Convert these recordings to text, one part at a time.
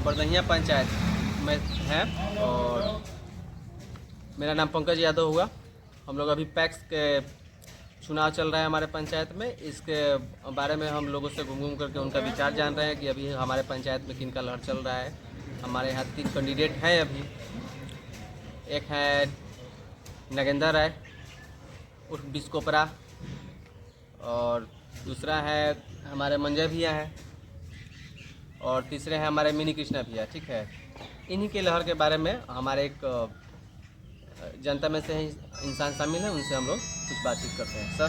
बरदहिया पंचायत में है और मेरा नाम पंकज यादव हुआ। हम लोग अभी पैक्स के चुनाव चल रहा है हमारे पंचायत में। इसके बारे में हम लोगों से घूम करके उनका विचार जान रहे हैं कि अभी हमारे पंचायत में किन का लहर चल रहा है। हमारे यहाँ 3 कैंडिडेट हैं अभी। एक है नगेंद्र राय उर्फ बिस्कोपरा, और दूसरा है हमारे मंजय भैया है, और तीसरे हैं हमारे मिनी कृष्णा भैया। ठीक है, इन्हीं के लहर के बारे में हमारे एक जनता में से इंसान शामिल है, उनसे हम लोग कुछ बातचीत करते हैं। सर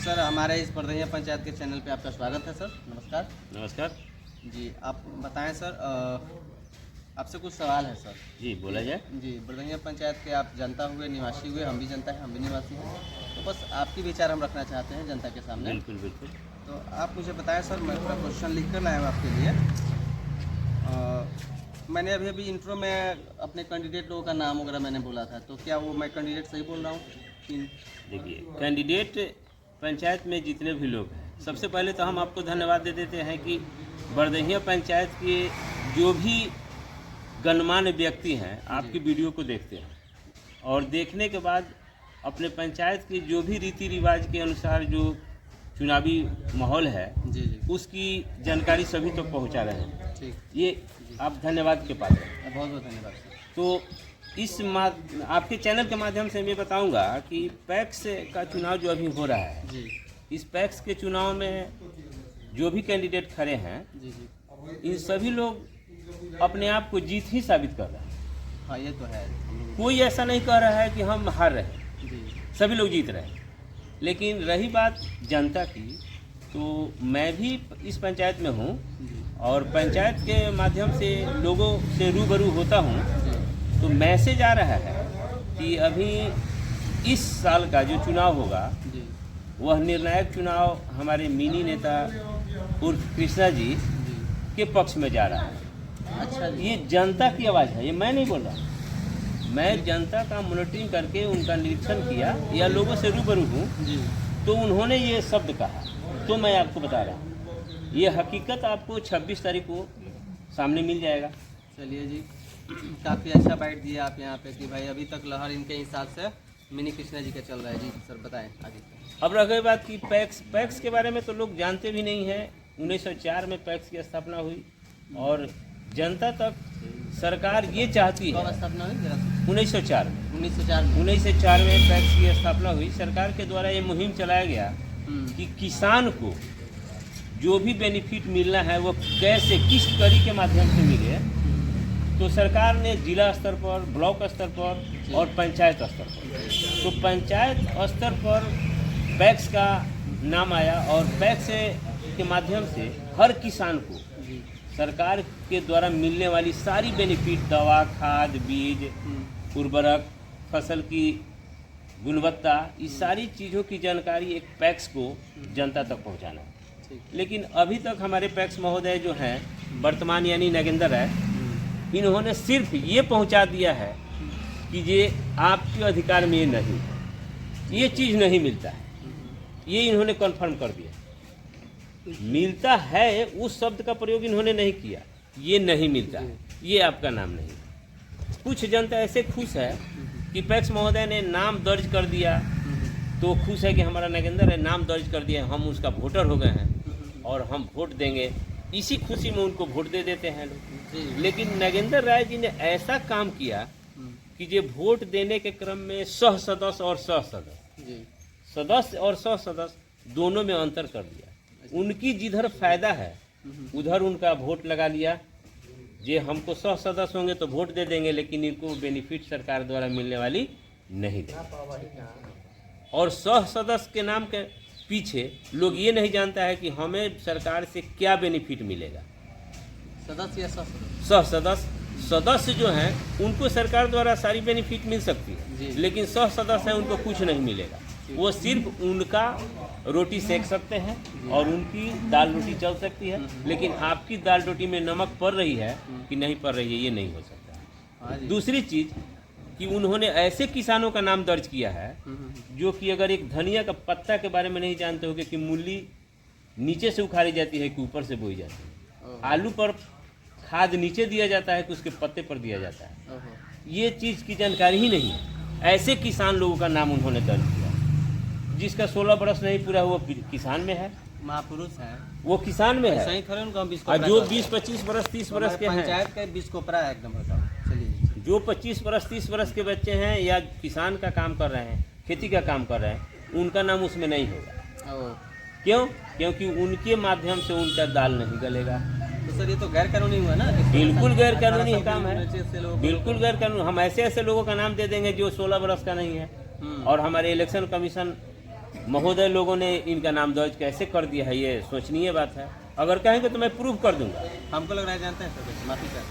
सर हमारे इस बरदहिया पंचायत के चैनल पे आपका स्वागत है। सर नमस्कार। नमस्कार जी, आप बताएं सर, आपसे कुछ सवाल है सर। जी, बोला जाए। जी, बरदहिया पंचायत के आप जनता हुए, निवासी हुए, हम भी जनता है, हम भी निवासी हैं, तो बस आपकी विचार हम रखना चाहते हैं जनता के सामने। बिल्कुल बिल्कुल। तो आप मुझे बताएं सर, मैं अपना क्वेश्चन लिख कर लाया हूँ आपके लिए। मैंने अभी इंट्रो में अपने कैंडिडेट लोगों का नाम वगैरह मैंने बोला था, तो क्या वो मैं कैंडिडेट सही बोल रहा हूँ? देखिए, कैंडिडेट पंचायत में जितने भी लोग हैं, सबसे पहले तो हम आपको धन्यवाद दे देते हैं कि बरदहिया पंचायत के जो भी गणमान्य व्यक्ति हैं आपकी वीडियो को देखते हैं, और देखने के बाद अपने पंचायत के जो भी रीति रिवाज के अनुसार जो चुनावी माहौल है उसकी जानकारी सभी तक पहुंचा रहे हैं। ठीक, ये आप धन्यवाद के पात्र हैं। बहुत बहुत धन्यवाद सर। तो आपके चैनल के माध्यम से मैं बताऊंगा कि पैक्स का चुनाव जो अभी हो रहा है जी, इस पैक्स के चुनाव में जो भी कैंडिडेट खड़े हैं जी जी, इन सभी लोग अपने आप को जीत ही साबित कर रहे हैं। हाँ ये तो है। कोई ऐसा नहीं कह रहा है कि हम हार रहे हैं, जी, सभी लोग जीत रहे हैं। लेकिन रही बात जनता की, तो मैं भी इस पंचायत में हूँ और पंचायत के माध्यम से लोगों से रूबरू होता हूँ, तो मैसेज आ रहा है कि अभी इस साल का जो चुनाव होगा वह निर्णायक चुनाव हमारे मिनी नेता उर्फ कृष्णा जी के पक्ष में जा रहा है। अच्छा, ये जनता की आवाज़ है, ये मैं नहीं बोल रहा। मैं जनता का मॉनिटरिंग करके उनका निरीक्षण किया या लोगों से रूबरू हूँ, तो उन्होंने ये शब्द कहा, तो मैं आपको बता रहा हूँ। ये हकीकत आपको 26 तारीख को सामने मिल जाएगा। चलिए जी, काफ़ी अच्छा बाइट दिया आप यहाँ पे कि भाई अभी तक लहर इनके हिसाब से मिनी कृष्णा जी का चल रहा है। जी सर बताएं आगे। अब रह गई बात कि पैक्स के बारे में तो लोग जानते भी नहीं हैं। 1904 में पैक्स की स्थापना हुई और जनता तक सरकार ये चाहती है। कब स्थापना हुई? 1904 में 1904 में पैक्स की स्थापना हुई। सरकार के द्वारा ये मुहिम चलाया गया कि किसान को जो भी बेनिफिट मिलना है वो कैसे, किस कड़ी के माध्यम से मिले। तो सरकार ने जिला स्तर पर, ब्लॉक स्तर पर और पंचायत स्तर पर, तो पंचायत स्तर पर पैक्स का नाम आया और पैक्स के माध्यम से हर किसान को सरकार के द्वारा मिलने वाली सारी बेनिफिट, दवा, खाद, बीज, उर्वरक, फसल की गुणवत्ता, इस सारी चीज़ों की जानकारी एक पैक्स को जनता तक पहुंचाना है। लेकिन अभी तक हमारे पैक्स महोदय जो हैं वर्तमान यानी नगेंद्र राय, इन्होंने सिर्फ ये पहुंचा दिया है कि ये आपके अधिकार में नहीं, ये चीज़ नहीं मिलता है। ये इन्होंने कन्फर्म कर दिया। मिलता है उस शब्द का प्रयोग इन्होंने नहीं किया, ये नहीं मिलता है, ये आपका नाम नहीं। कुछ जनता ऐसे खुश है कि पैक्स महोदय ने नाम दर्ज कर दिया, तो खुश है कि हमारा नगेंद्र है, नाम दर्ज कर दिया, हम उसका वोटर हो गए हैं और हम वोट देंगे। इसी खुशी में उनको वोट दे देते हैं लोग। लेकिन नगेंद्र राय जी ने ऐसा काम किया कि जो वोट देने के क्रम में सह सदस्य और सदस्य दोनों में अंतर कर दिया। उनकी जिधर फायदा है उधर उनका वोट लगा लिया। जे हमको सह सदस्य होंगे तो वोट दे देंगे, लेकिन इनको बेनिफिट सरकार द्वारा मिलने वाली नहीं देंगे। और सह सदस्य के नाम के पीछे लोग ये नहीं जानता है कि हमें सरकार से क्या बेनिफिट मिलेगा। सदस्य या सदस्य जो हैं उनको सरकार द्वारा सारी बेनिफिट मिल सकती है, लेकिन सह सदस्य हैं उनको कुछ नहीं मिलेगा। वो सिर्फ उनका रोटी सेक सकते हैं और उनकी दाल रोटी चल सकती है, लेकिन आपकी दाल रोटी में नमक पड़ रही है कि नहीं पड़ रही है, ये नहीं हो सकता। दूसरी चीज़ कि उन्होंने ऐसे किसानों का नाम दर्ज किया है जो कि अगर एक धनिया का पत्ता के बारे में नहीं जानते होंगे कि मूली नीचे से उखाड़ी जाती है कि ऊपर से बोई जाती है। आलू पर खाद नीचे दिया जाता है कि उसके पत्ते पर दिया जाता है, ये चीज़ की जानकारी ही नहीं है। ऐसे किसान लोगों का नाम उन्होंने दर्ज किया, जिसका 16 बरस नहीं पूरा वो किसान में है, महापुरुष है, वो किसान में है। सही थोड़े उनको हम 20 और जो 20-25 बरस 30 बरस के हैं, पंचायत का 20 कोपरा है एकदम। बताओ चलिए, जो 25 बरस 30 बरस के बच्चे हैं या किसान का काम कर रहे हैं, खेती का काम कर रहे हैं, उनका नाम उसमें नहीं होगा। क्यों? क्योंकि उनके माध्यम से उनका दाल नहीं गलेगा। तो सर ये तो गैर कानूनी हुआ ना? बिल्कुल गैर कानूनी काम है, बिल्कुल गैर कानूनी। हम ऐसे लोगों का नाम दे देंगे जो 16 बरस का नहीं है, और हमारे इलेक्शन कमीशन महोदय लोगों ने इनका नाम दर्ज कैसे कर दिया है, ये सोचनीय बात है। अगर कहेंगे तो मैं प्रूफ कर दूंगा। हमको लग रहा है, जानते हैं सर, माफी चाहते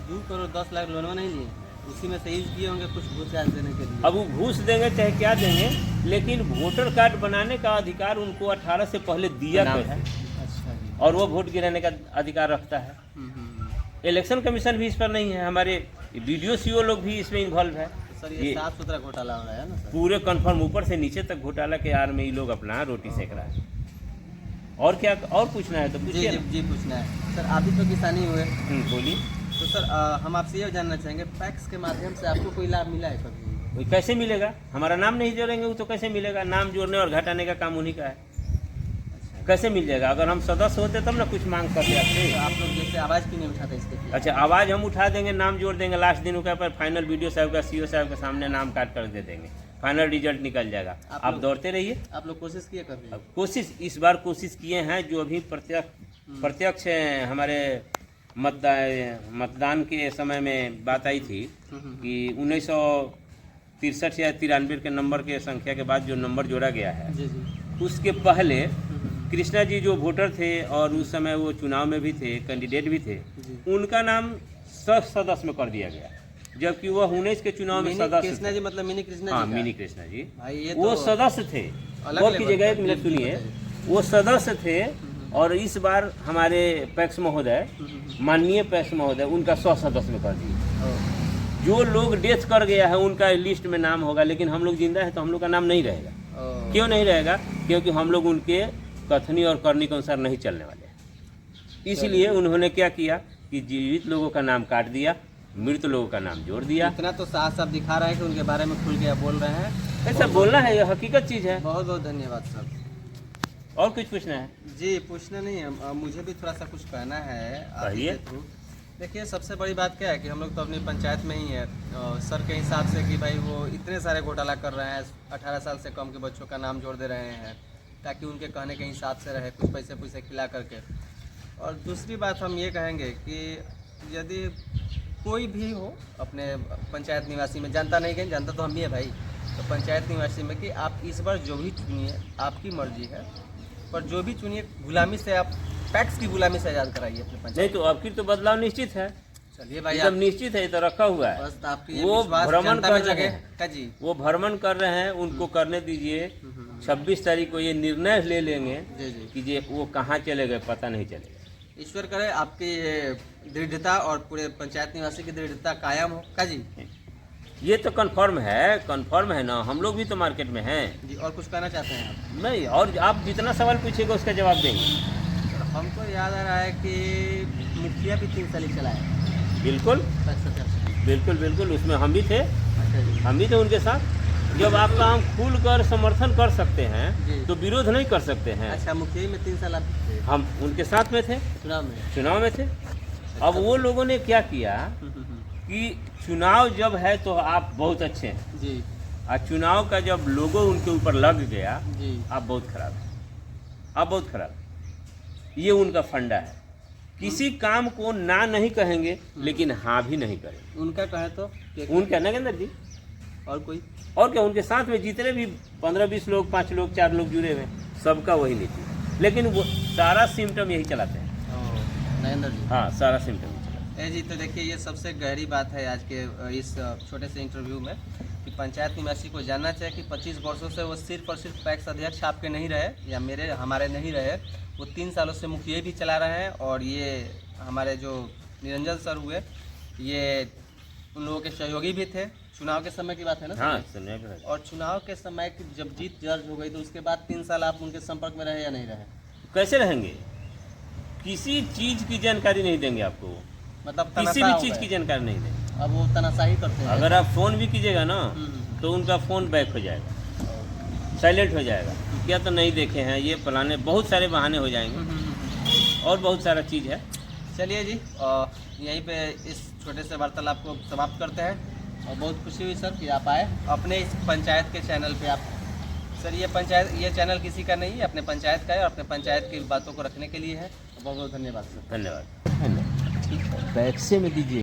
2 करोड़ 10 लाख लोन नहीं लिए, उसी में से यूज किए होंगे कुछ घूस देने के लिए। अब वो घूस देंगे चाहे क्या देंगे, लेकिन वोटर कार्ड बनाने का अधिकार उनको 18 से पहले दिया गया है। अच्छा जी। और वो वोट गिराने का अधिकार रखता है। इलेक्शन कमीशन भी इस पर नहीं है, हमारे वीडियो सीओ लोग भी इसमें इन्वॉल्व है। सर ये साफ सुथरा घोटाला हो रहा है ना सर? पूरे कन्फर्म ऊपर से नीचे तक घोटाला के आड़ में ये लोग अपना रोटी सेक रहा है। और क्या और पूछना है तो पूछिए। जी पूछना है सर, आप भी तो किसानी हुए। बोलिए। तो सर हम आपसे ये जानना चाहेंगे, पैक्स के माध्यम से आपको कोई लाभ मिला है कभी? कैसे मिलेगा? हमारा नाम नहीं जोड़ेंगे वो तो कैसे मिलेगा? नाम जोड़ने और घटाने का काम उन्हीं का है। कैसे मिल जाएगा? अगर हम सदस्य होते तब ना कुछ मांग करते आपसे। तो आप लोग जैसे आवाज़ क्यों नहीं उठाते इसके लिए? अच्छा, आवाज़ हम उठा देंगे, नाम जोड़ देंगे, लास्ट दिन के पर फाइनल वीडियो साहब का सीओ साहब के सामने नाम काट कर दे देंगे, फाइनल रिजल्ट निकल जाएगा। आप दौड़ते रहिए। आप लोग कोशिश किए कभी? कोशिश इस बार कोशिश किए हैं, जो अभी प्रत्यक्ष हमारे मतदान के समय में बात आई थी कि 1963 या 93 के नंबर के संख्या के बाद जो नंबर जोड़ा गया है, उसके पहले कृष्णा जी जो वोटर थे और उस समय वो चुनाव में भी थे, कैंडिडेट भी थे, उनका नाम सदस्य में कर दिया गया, जबकि वो 19 के चुनाव में सदस्य। कृष्णा जी मतलब मिनी कृष्णा जी? हाँ, मिनी कृष्णा जी वो तो सदस्य थे। और की जगह एक मिनट सुनिए, वो सदस्य थे। और इस बार हमारे पैक्स महोदय, माननीय पैक्स महोदय, उनका 100 सदस्य में कर दिए। जो लोग डेथ कर गया है उनका लिस्ट में नाम होगा, लेकिन हम लोग जिंदा है तो हम लोग का नाम नहीं रहेगा। क्यों नहीं रहेगा? क्योंकि हम लोग उनके कथनी और करनी के अनुसार नहीं चलने वाले। इसलिए उन्होंने क्या किया कि जीवित लोगों का नाम काट दिया, मृत लोगों का नाम जोड़ दिया। इतना तो साफ साफ दिखा रहा है कि उनके बारे में खुल के बोल रहे हैं। ऐसा बोलना है, ये हकीकत चीज़ है। बहुत बहुत धन्यवाद सर। और कुछ पूछना है? जी पूछना नहीं है, मुझे भी थोड़ा सा कुछ कहना है आपके थ्रू। देखिए सबसे बड़ी बात क्या है कि हम लोग तो अपनी पंचायत में ही है, सर के हिसाब से कि भाई वो इतने सारे घोटाला कर रहे हैं, 18 साल से कम के बच्चों का नाम जोड़ दे रहे हैं ताकि उनके कहने के हिसाब से रहे, कुछ पैसे खिला करके। और दूसरी बात हम ये कहेंगे कि यदि कोई भी हो अपने पंचायत निवासी में, जानता नहीं कहीं, जानता तो हम भी है भाई, तो पंचायत निवासी में कि आप इस बार जो भी चुनिए, आपकी मर्जी है, पर जो भी चुनिए गुलामी से, आप पैक्स की गुलामी से आज़ाद कराइए अपने पंचायत। नहीं तो आपकी तो बदलाव निश्चित है। चलिए भाई, एकदम निश्चित है, तो रखा हुआ है। बस आपकी वो भ्रमण कर रहे हैं जी, वो भ्रमण कर रहे हैं, उनको करने दीजिए। 26 तारीख को ये निर्णय ले लेंगे कि ये वो कहाँ चले गए, पता नहीं चलेगा। ईश्वर करे आपकी दृढ़ता और पूरे पंचायत निवासी की दृढ़ता कायम हो का जी। ये तो कंफर्म है ना, हम लोग भी तो मार्केट में हैं जी। और कुछ कहना चाहते हैं आप? नहीं, और आप जितना सवाल पूछेगा उसका जवाब देंगे। हमको याद आ रहा है कि मुखिया भी 3 साल ही चला है। बिल्कुल बिल्कुल, उसमें हम भी थे। अच्छा जी। हम भी थे उनके साथ। जब आपका हम खुल कर समर्थन कर सकते हैं तो विरोध नहीं कर सकते हैं। अच्छा, मुखिया में 3 साल आप थे? हम उनके साथ में थे, चुनाव में थे। अब वो लोगों ने क्या किया कि चुनाव जब है तो आप बहुत अच्छे हैं जी, और चुनाव का जब लोगो उनके ऊपर लग गया जी, आप बहुत खराब है, आप बहुत खराब। ये उनका फंडा है, किसी काम को ना नहीं कहेंगे लेकिन हाँ भी नहीं करेंगे। उनका कहे तो उनका नागेंद्र जी और कोई और क्या, उनके साथ में जितने भी 15-20 लोग, 5 लोग, 4 लोग जुड़े हुए, सबका वही नीति, लेकिन वो सारा सिम्टम यही चलाते हैं। नागेंद्र जी, हाँ, सारा सिम्टम यही चलाते हैं जी। तो देखिए ये सबसे गहरी बात है आज के इस छोटे से इंटरव्यू में कि पंचायत निवासी को जानना चाहिए कि 25 वर्षों से वो सिर्फ और सिर्फ पैक्स अध्यक्ष आपके नहीं रहे या हमारे नहीं रहे, वो 3 सालों से मुखिया भी चला रहे हैं। और ये हमारे जो निरंजन सर हुए, ये उन लोगों के सहयोगी भी थे। चुनाव के समय की बात है ना? हाँ, समय की। और चुनाव के समय की जब जीत दर्ज हो गई तो उसके बाद 3 साल आप उनके संपर्क में रहे या नहीं रहे? कैसे रहेंगे? किसी चीज़ की जानकारी नहीं देंगे आपको, मतलब किसी तनाशा भी हो चीज़ गए। की जानकारी नहीं देंगे। अब वो तनाशाही करते हैं। अगर आप फ़ोन भी कीजिएगा ना तो उनका फ़ोन बैक हो जाएगा, साइलेंट हो जाएगा, क्या तो नहीं देखे हैं, ये फलाने, बहुत सारे बहाने हो जाएंगे और बहुत सारा चीज़ है। चलिए जी, यहीं पे इस छोटे से वार्तालाप को समाप्त करते हैं। और बहुत खुशी हुई सर कि आप आए अपने इस पंचायत के चैनल पे। आप सर, ये चैनल किसी का नहीं है, अपने पंचायत का है और अपने पंचायत की बातों को रखने के लिए है। बहुत बहुत धन्यवाद सर। धन्यवाद। बैक्से में दीजिए।